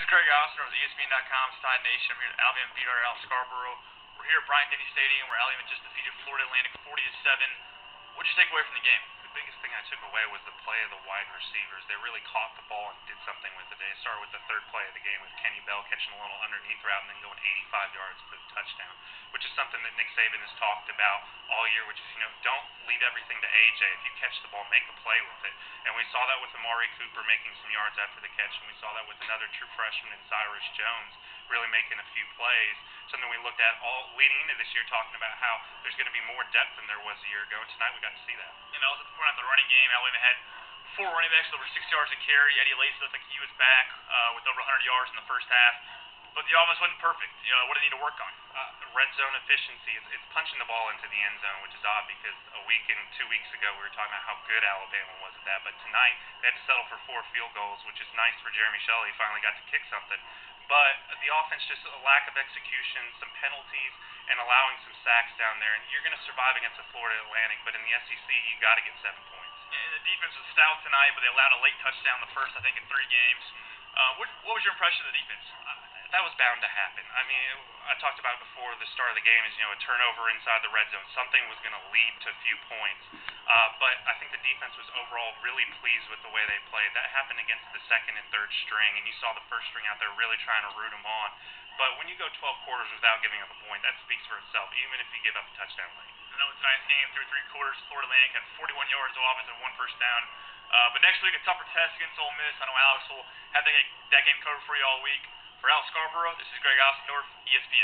Greg Austin with ESPN.com, Tide Nation. I'm here at Albion beat our out Scarborough. We're here at Bryant-Denny Stadium where Albion just defeated Florida Atlantic 40-7. What did you take away from the game? The biggest thing I took away was the play of the wide receivers. They really caught the ball and did something with it. They started with the third play of the game with Kenny Bell catching a little underneath route and then going 85 yards for the touchdown, which is something that Nick Saban has talked about all year, which is, don't leave everything to AJ. If you catch the ball, make a play with it. And we saw that with Amari Cooper making some yards after the catch, and we saw that with another true freshman in Cyrus Jones really making a few plays. Something we looked at all leading into this year, talking about how there's going to be more depth than there was a year ago, and tonight we got to see that. At the point of the running game, Alabama had 4 running backs with over 6 yards a carry. Eddie Lacy looked like he was back with over 100 yards in the first half. But the offense wasn't perfect. What do they need to work on? Red zone efficiency. It's punching the ball into the end zone, which is odd because a week and 2 weeks ago we were talking about how good Alabama was at that. But tonight they had to settle for 4 field goals, which is nice for Jeremy Shelley. He finally got to kick something. But the offense, just a lack of execution, some penalties, and allowing some sacks down there. And you're going to survive against the Florida Atlantic, but in the SEC you got to get 7 points. And the defense was stout tonight, but they allowed a late touchdown the first, I think, in 3 games. What was your impression of the defense? That was bound to happen. I mean, I talked about it before the start of the game is, a turnover inside the red zone. Something was going to lead to a few points. But I think the defense was overall really pleased with the way they played. That happened against the second and third string, and you saw the first string out there really trying to root them on. But when you go 12 quarters without giving up a point, that speaks for itself, even if you give up a touchdown late. I know in tonight's game, through 3 quarters, Florida Atlantic had 41 yards of offense and 1 first down. But next week, a tougher test against Ole Miss. I know Alex will have that game covered for you all week. For Al Scarborough, this is Greg Austin, ESPN.